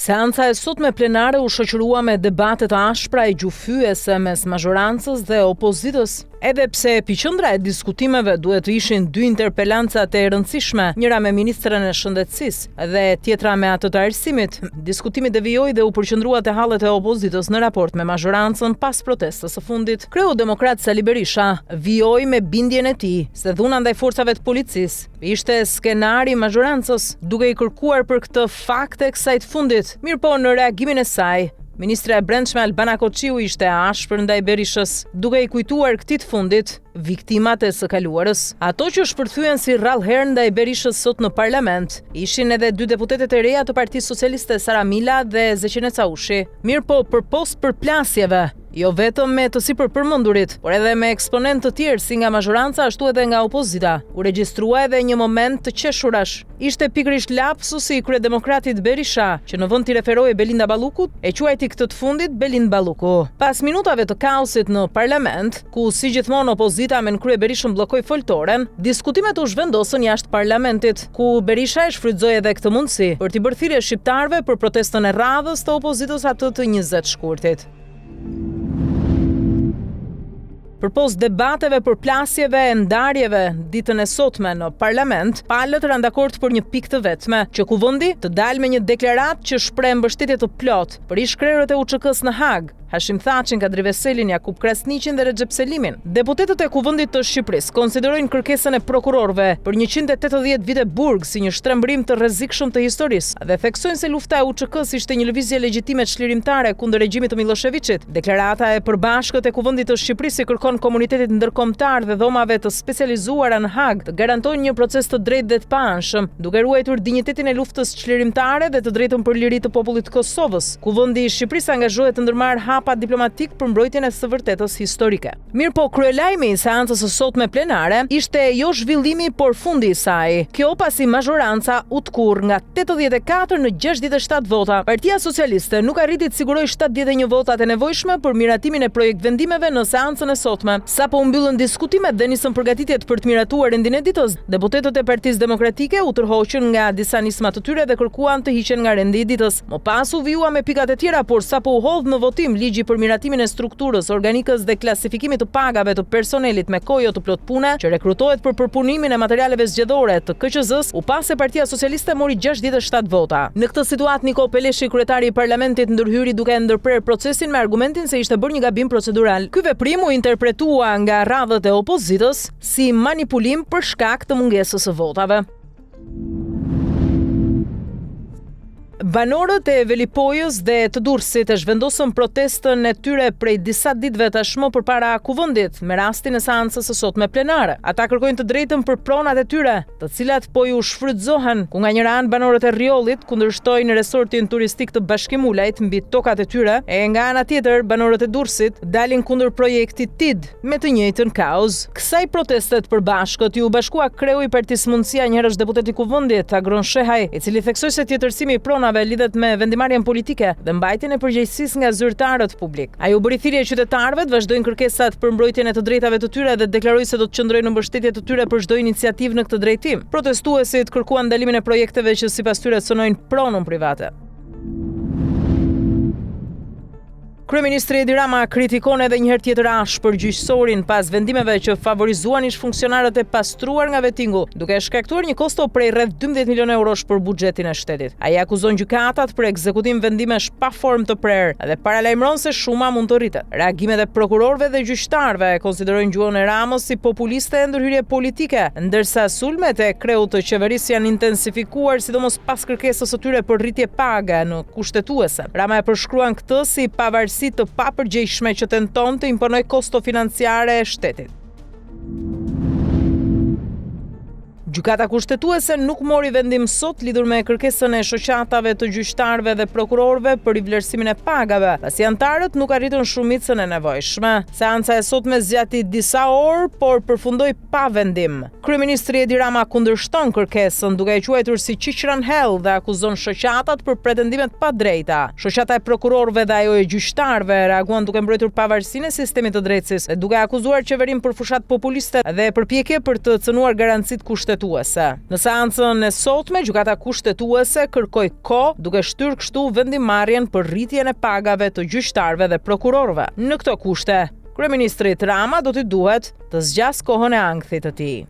Seanca e sotme plenare u shoqërua me debate të ashpra e gjufyese mes mazhorancës dhe opozitës. Edhe pse epiqendra e diskutimeve duhet të ishin dy interpelancat e rëndësishme, njëra me ministrën e shëndetësisë dhe tjetra me atë të arsimit, diskutimi devijoi dhe u përqendrua te hallet e opozitës në raport me mazhorancën pas protestës së fundit. Kreu demokrat Sali Berisha vijoi me bindjen e tij se dhuna ndaj forcave të policisë ishte skenari i mazhorancës, duke i kërkuar për këtë fakt e kësaj të fundit. Mirëpo në reagimin e saj, Ministra e Brendshme Albana Koçiu ishte ashpër ndaj Berishës, duke i kujtuar këtij të fundit viktimat e së kaluarës. Ato që shpërthyen si rrallëherë ndaj Berishës sot në parlament ishin edhe dy deputetet e reja të Partisë Socialiste, Sara Mila dhe Zeqine Caushi. Mirëpo përpos përplasjeve, jo vetëm me të sipërpërmendurit, por edhe me eksponentë të tjerë si nga mazhoranca ashtu edhe nga opozita, u regjistrua edhe një moment të qeshurash. Ishte pikërisht lapsusi i kryedemokratit Berisha, që në vend t'i referojë Belinda Ballukut, e quajti këtë të fundit Belind Balluku. Pas minutave të kaosit në parlament, ku si gjithmonë opozita me në krye Berishën bllokoi foltoren, diskutimet u zhvendosën jashtë parlamentit, ku Berisha e shfrytëzoi edhe këtë mundësi për t'i bërë thirrje shqiptarëve për protestën e radhës të opozitës atë të 20 shkurtit. Përpos debateve, përplasjeve e ndarjeve ditën e sotme në parlament, palët rënë dakord për një pikë të vetme, që Kuvendi të dalë me një deklaratë që shpreh mbështetje të plotë për ish-krerët e UÇK-s në Hag, Hashim Thaçin, Kadri Veselin, Jakub Krasniqin dhe Recep Selimin. Deputetët e Kuvendit të Shqipërisë konsiderojnë kërkesën e prokurorëve për 180 vite burg si një shtrembrim të rrezikshëm të historisë dhe theksojnë se lufta e UÇK-s ishte një lëvizje legjitime çlirimtare kundër regjimit të Miloševićit. Deklarata e përbashkët e Kuvendit të Shqipërisë kërkon komunitetit ndërkombëtar dhe dhomave të specializuara në Hag të garantojnë një proces të drejtë dhe të paanshëm, duke ruajtur dinjitetin e luftës çlirimtare dhe të drejtën për liri të popullit të Kosovës. Kuvendi i Shqipërisë angazhohet të ndërmarrë hapa diplomatik për mbrojtjen e së vërtetës historike. Mirëpo, kryelajmi i seancës së sotme plenare ishte jo zhvillimi por fundi i saj. Kjo pasi mazhoranca u tkurr nga 84 në 67 vota. Partia Socialiste nuk arriti të sigurojë 71 votat e nevojshme për miratimin e projekt vendimeve në seancën e sotme. Sapo u mbyllën diskutimet dhe nisën përgatitjet për të miratuar rendin e ditës, deputetët e Partisë Demokratike u tërhoqën nga disa nisma të tyre dhe kërkuan të hiqen nga rendi i ditës. Më pas u vijua me pikat e tjera, por sapo u hodh në votim ligji për miratimin e strukturës, organikës dhe klasifikimit të pagave të personelit me kohë të plot pune që rekrutohet për përpunimin e materialeve zgjedhore të KQZ-s, u pa se Partia Socialiste mori 67 vota. Në këtë situatë Niko Peleshi, kryetari i parlamentit, ndërhyri duke ndërprer procesin me argumentin se ishte bërë një gabim procedural. Ky veprim u interpretua nga radhët e opozitës si manipulim për shkak të mungesës së votave. Banorët e Velipojës dhe të Durrësit e zhvendosën protestën e tyre prej disa ditëve tashmë përpara Kuvendit me rastin e seancës së sotme plenare. Ata kërkojnë të drejtën për pronat e tyre, të cilat po ju shfrytëzohen, ku nga njëra anë banorët e Rriollit kundërshtojnë resortin turistik të Bashkimulajt mbi tokat e tyre, e nga ana tjetër banorët e Durrësit dalin kundër projektit TID me të njëjtën kauzë. Kësaj protestet përbashkët ju bashkua kreu i Partisë Mundësia, njëherësh deputet i Kuvendit, Agron Shehaj, i cili theksoi se tjetërsimi i pronave lidhet me vendimarrjen politike dhe mbajtjen e përgjegjësisë nga zyrtarët publik. Ai u bëri thirrje qytetarëve të vazhdojnë kërkesat për mbrojtjen e të drejtave të tyre dhe deklaroi se do të qëndrojnë në mbështetje të tyre për çdo iniciativë në këtë drejtim. Protestuesit kërkuan ndalimin e projekteve që sipas tyre cënojnë pronën private. Kryeministri Edi Rama kritikon edhe një herë tjetër ashpër gjyqësorin pas vendimeve që favorizuan ish-funksionarët e pastruar nga vettingu, duke shkaktuar një kosto prej rreth 12 milionë eurosh për buxhetin e shtetit. Ai akuzon gjykatat për ekzekutim vendimesh pa formë të prerë dhe paralajmëron se shuma mund të rritet. Reagimet e prokurorëve dhe gjyqtarëve konsiderojnë gjuhën e Ramës si populiste e ndërhyrje politike, ndërsa sulmet e kreut të qeverisë janë intensifikuar sidomos pas kërkesës së tyre për rritje page në kushtetuese. Rama e përshkruan këtë si pavarësi të papërgjegjshme që tenton të imponojë kosto financiare e shtetit. Gjykata kushtetuese nuk mori vendim sot lidhur me kërkesën e shoqatave të gjyqtarëve dhe prokurorëve për i vlerësimin e pagave, pasi antarët nuk arritën shumicën e nevojshme. Seanca e sotme zgjati disa orë, por përfundoi pa vendim. Kryeministri Edi Rama kundërshton kërkesën duke e quajtur si qiqran hell dhe akuzon shoqatat për pretendimet pa drejta. Shoqata e prokurorëve dhe ajo e gjyqtarëve reaguan duke mbrojtur pavarësinë e sistemit të drejtësisë, duke akuzuar qeverinë për fushat populiste dhe përpjekje për të cënuar garancitë kushtetuese. kushtetuese. Në seancën e sotme, gjykata kushtetuese kërkoi kohë duke shtyrë kështu vendimarrjen për rritjen e pagave të gjyqtarëve dhe prokurorëve. Në këto kushte, kryeministrit Rama do t'i duhet të zgjas kohën e ankthit të tij.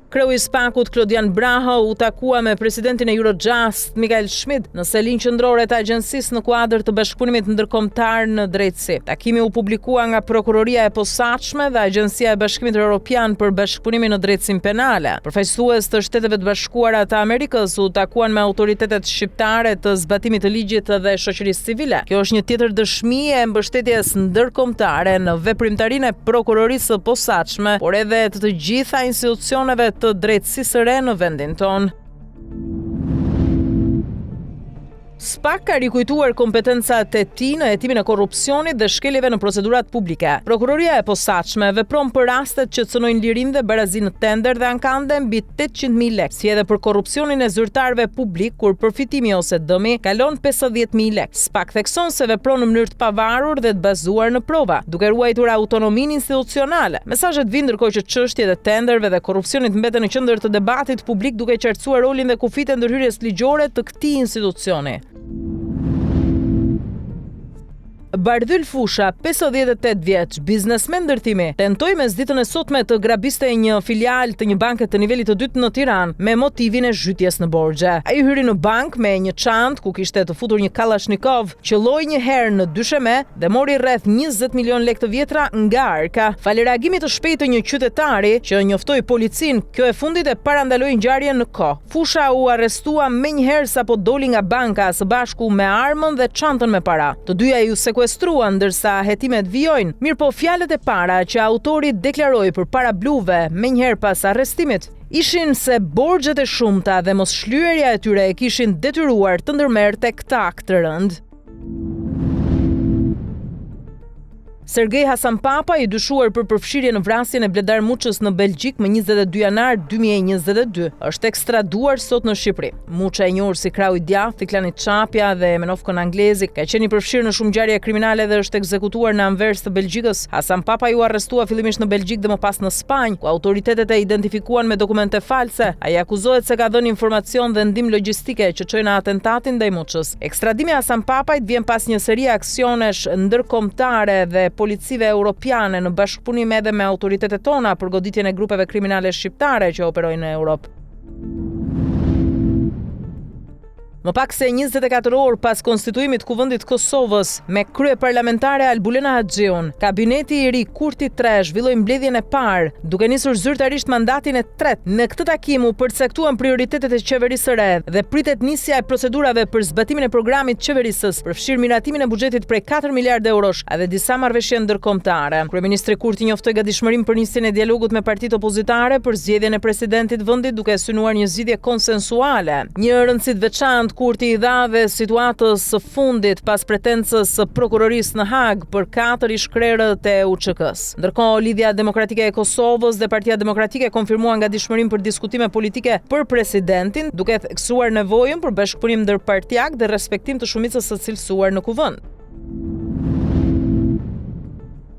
Kreu i SPAK-ut Klodian Braho u takua me presidentin e Eurojust Mikael Schmid në selin qendrore të agjensisë në kuadër të bashkëpunimit ndërkombëtar në drejtësi. Takimi u publikua nga Prokuroria e Posaçme dhe Agjencia e Bashkimit Evropian për bashkëpunimin në drejtësinë penale. Përfaqësues të Shteteve të Bashkuara të Amerikës u takuan me autoritetet shqiptare të zbatimit të ligjit dhe shoqërisë civile. Kjo është një tjetër dëshmi e mbështetjes ndërkombëtare në veprimtarinë e Prokurorisë së Posaçme, por edhe të gjitha institucioneve të drejtësisë së re në vendin tonë. SPAK ka rikujtuar kompetencat e tij në hetimin e korrupsionit dhe shkeljeve në procedurat publike. Prokuroria e Posaçme vepron për rastet që cënojnë lirinë dhe barazinë në tender dhe ankande mbi 800.000 lekë, si edhe për korrupsionin e zyrtarëve publik kur përfitimi ose dëmi kalon 50.000 lekë. SPAK thekson se vepron në mënyrë të pavarur dhe të bazuar në prova, duke ruajtur autonominë institucionale. Mesazhet vijnë ndërkohë që çështjet e tenderëve dhe korrupsionit mbeten në qendër të debatit publik, duke qartësuar rolin dhe kufitë e ndërhyrjes ligjore të këtij institucioni. Bardhyl Fusha, 58 vjeç, biznesmen ndërtimi, tentoi mes ditën e sotme të grabiste një filial të një banke të nivelit të dytë në Tiranë me motivin e zhytjes në borxhe. Ai hyri në bank me një çantë ku kishte të futur një Kalashnikov, qelloi një herë në dysheme dhe mori rreth 20 milion lekë të vjetra nga arka. Falë reagimit të shpejtë të një qytetari që njoftoi policin, kjo e fundit e parandaloi ngjarjen në kohë. Fusha u arrestua menjëherë sapo doli nga banka së bashku me armën dhe çantën me para. Të dyja u sekuestruan ndërsa hetimet vijojnë, mirëpo fjalët e para që autori deklaroi përpara bluve menjëherë pas arrestimit ishin se borxhet e shumta dhe mosshlyerja e tyre e kishin detyruar të ndërmerrte këtë akt të rënd. Sergej Hasanpapa, i dyshuar për përfshirje në vrasjen e Bledar Muçës në Belgjik më 22 janar 2022, është ekstraduar sot në Shqipëri. Muça, e njohur si krau i djathtë i klanit Çapja dhe Menovkon Anglezi, ka qenë i përfshirë në shumë ngjarje kriminale dhe është ekzekutuar në Anvers të Belgjikës. Hasanpapa u arrestua fillimisht në Belgjik dhe më pas në Spanjë, ku autoritetet e identifikuan me dokumente false. Ai akuzohet se ka dhënë informacion dhe ndihmë logjistike që çojnë në atentatin ndaj Muçës. Ekstradimi i Hasanpapait vjen pas një serie aksionesh ndërkombëtare dhe policive europiane në bashkëpunim edhe me autoritetet tona për goditjen e grupeve kriminale shqiptare që operojnë në Europë. Më pak se 24 orë pas konstituimit kuvendit Kosovës me krye parlamentare Albulena Haxhiun, kabineti i ri Kurti 3 zhvilloi mbledhjen e parë, duke nisur zyrtarisht mandatin e tretë. Në këtë takim u përcaktuan prioritetet e qeverisë së re dhe pritet nisja e procedurave për zbatimin e programit qeverisës, përfshir miratimin e buxhetit prej 4 miliardë eurosh edhe disa marrëveshje ndërkombëtare. Kryeministri Kurti njoftoi gatishmërinë për nisjen e dialogut me partitë opozitare për zgjedhjen e presidentit vendit, duke synuar një zgjidhje konsensuale. Një rëndësi të veçantë Kurti i dha dhe situatës së fundit pas pretencës së prokurorisë në Hag për 4 ish-krerët e UÇK-s. Ndërkohë, Lidhja Demokratike e Kosovës dhe Partia Demokratike konfirmuan gatishmërinë për diskutime politike për presidentin, duke theksuar nevojën për bashkëpunim ndërpartiak dhe respektim të shumicës së cilësuar në kuvend.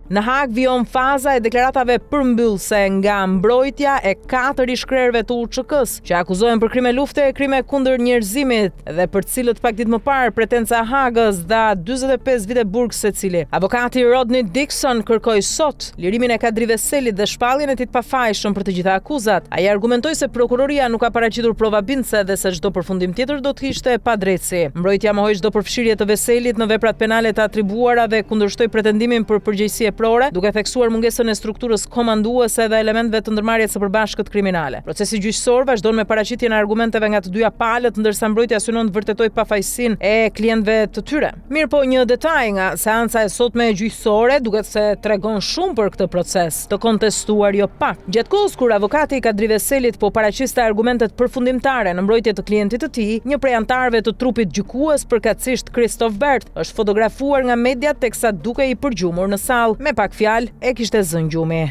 Në Hag vijon faza e deklaratave përmbyllse nga mbrojtja e 4 ish-krerëve të UÇK-s, që akuzohen për krime lufte e krime kundër njerëzimit dhe për të cilët pak ditë më parë pretenca e Hagës dha 45 vite burg secili. Avokati Rodney Dixon kërkoi sot lirimin e Kadri Veselit dhe shpalljen e tij të pafajshëm për të gjitha akuzat. Ai argumentoi se prokuroria nuk ka paraqitur prova bindëse dhe se çdo përfundim tjetër do të ishte padrejtësi. Mbrojtja mohoi çdo përfshirje të Veselit në veprat penale të atribuara dhe kundërshtoi pretendimin për përgjegjësi duke theksuar mungesën e strukturës komanduese dhe elementeve të ndërmarrjes së përbashkët kriminale. Procesi gjyqësor vazhdon me paraqitjen e argumenteve nga të dyja palët, ndërsa mbrojtja synon të vërtetojë pafajësinë e klientëve të tyre. Mirëpo një detaj nga seanca e sotme e gjyqësore duket se tregon shumë për këtë proces, të kontestuar jo pak. Gjatë kohës kur avokati i Kadri Veselit po paraqiste argumentet përfundimtare në mbrojtje të klientit të tij, një prej anëtarëve të trupit gjykues, përkatësisht Christoph Bert, është fotografuar nga mediat teksa duke i përgjumur në sallë. Me pak fjalë e kishte zënë gjumi.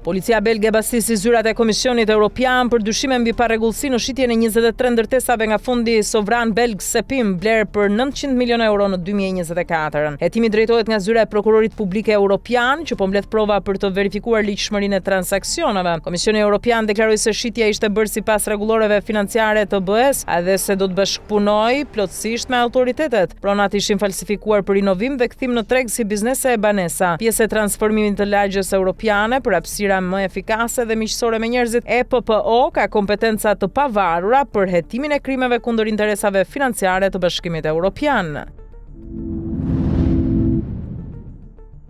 Policia belge bastisi zyrat e Komisionit Evropian për dyshime mbi parregullsi në shitjen e 23 ndërtesave nga Fondi Sovran Belg SEPIM bler për 900 milion euro në 2024. Hetimi drejtohet nga zyra e Prokurorit Publike Evropian, që po mbledh prova për të verifikuar ligjshmërinë e transaksioneve. Komisioni Evropian deklaroi se shitja ishte bërë sipas rregulloreve financiare të BE-s, edhe se do të bashkëpunojë plotësisht me autoritetet. Pronat ishin falsifikuar për rinovim dhe kthim në treg si biznese e banesa, pjesë e transformimit të lagjes europiane për hapësira më efikase dhe miqësore me njerëzit. EPPO ka kompetenca të pavarura për hetimin e krimeve kundër interesave financiare të Bashkimit Evropian.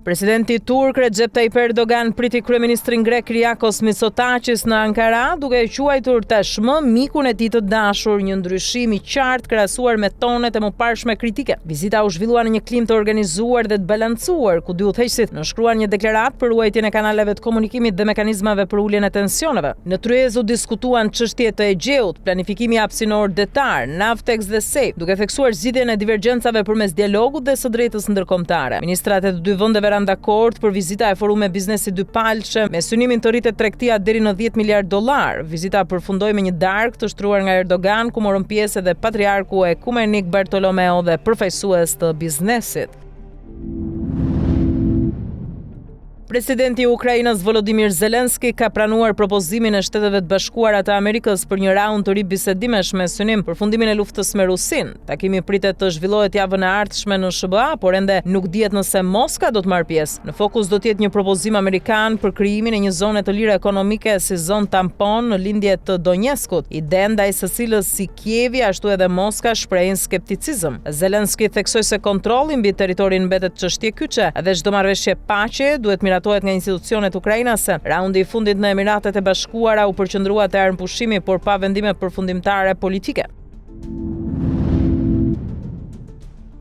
Presidenti turk Recep Tayyip Erdogan priti kryeministrin grek Kyriakos Mitsotakis në Ankara, duke e quajtur tashmë mikun e tij të dashur, një ndryshim i qartë krahasuar me tonet e mëparshme kritike. Vizita u zhvillua në një klim të organizuar dhe të balancuar, ku dy udhëheqësit nënshkruan një deklaratë për ruajtjen e kanaleve të komunikimit dhe mekanizmave për uljen e tensioneve. Në tryezë u diskutuan çështjet të Egjeut, planifikimi hapësinor detar, Navtex dhe SEF, duke theksuar zgjidhjen e divergjencave përmes dialogut dhe së drejtës ndërkombëtare. Ministrat e të dy vendeve dakord për vizita e forume biznesi dypalçe me synimin të rritet tregtia deri në $10 miliard. Vizita përfundoi me një darkë të shtruar nga Erdogan, ku morën pjesë edhe patriarku ekumenik Bartolomeo dhe përfaqësues të biznesit. Presidenti i Ukrainës Volodymyr Zelensky ka pranuar propozimin e Shteteve të Bashkuara të Amerikës për një raund të ri bisedimesh me synim përfundimin e luftës me Rusin. Takimi pritet të zhvillohet javën e ardhshme në SBA, por ende nuk dihet nëse Moska do të marrë pjesë. Në fokus do të jetë një propozim amerikan për krijimin e një zone të lire ekonomike si zonë tampon në lindje të Donjeskut, ide ndaj së cilës si Kievi ashtu edhe Moska shprehin skepticizëm. Zelensky theksoi se kontrolli mbi territorin mbetet çështje kyçe dhe çdo marrëveshje paqe duhet miratohet nga institucionet ukrainase. Raundi i fundit në Emiratet e Bashkuara u përqendrua te armëpushimi, por pa vendime përfundimtare politike.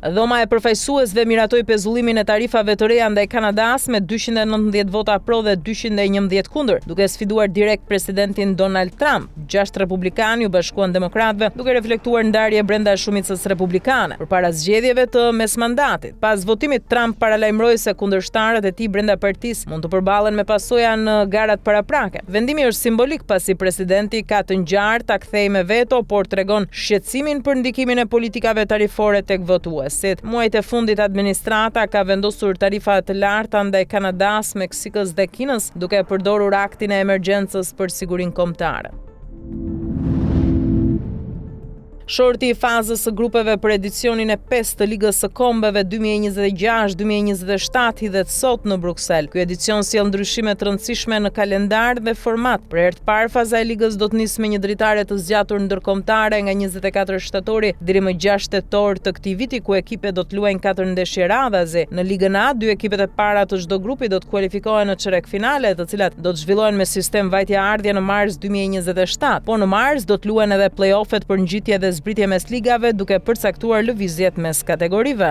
Dhoma e përfaqësuesve miratoi pezullimin e tarifave të reja ndaj Kanadas me 219 vota pro dhe 211 kundër, duke sfiduar direkt presidentin Donald Trump. 6 republikanë u bashkuan demokratëve, duke reflektuar ndarje brenda shumicës republikane përpara zgjedhjeve të mesmandatit. Pas votimit, Trump paralajmëroi se kundërshtarët e tij brenda partisë mund të përballen me pasoja në garat paraprake. Vendimi është simbolik pasi presidenti ka të ngjarë ta kthejë me veto, por tregon shqetësimin për ndikimin e politikave tarifore tek votues. Muajt e fundit administrata ka vendosur tarifa të larta ndaj Kanadas, Meksikës dhe Kinës, duke përdorur aktin e emergjencës për sigurinë kombëtare. Shorti i fazës së grupeve për edicionin e 5 të Ligës së Kombeve 2026-2027 hidhet sot në Bruksel. Ky edicion sjell ndryshime të rëndësishme në kalendar dhe format. Për herë të parë faza e ligës do të nisë me një dritare të zgjatur ndërkombëtare nga 24 shtatori deri më 6 tetor të këtij viti, ku ekipet do të luajnë 4 ndeshje radhazi. Në Ligën A, 2 ekipet e para të çdo grupi do të kualifikohen në çerek finale, të cilat do të zhvillohen me sistem vajtje-ardhje në mars 2027. Po në mars do të luhen edhe play-offet për ngjitje dhe zbritje mes ligave, duke përcaktuar lëvizjet mes kategorive.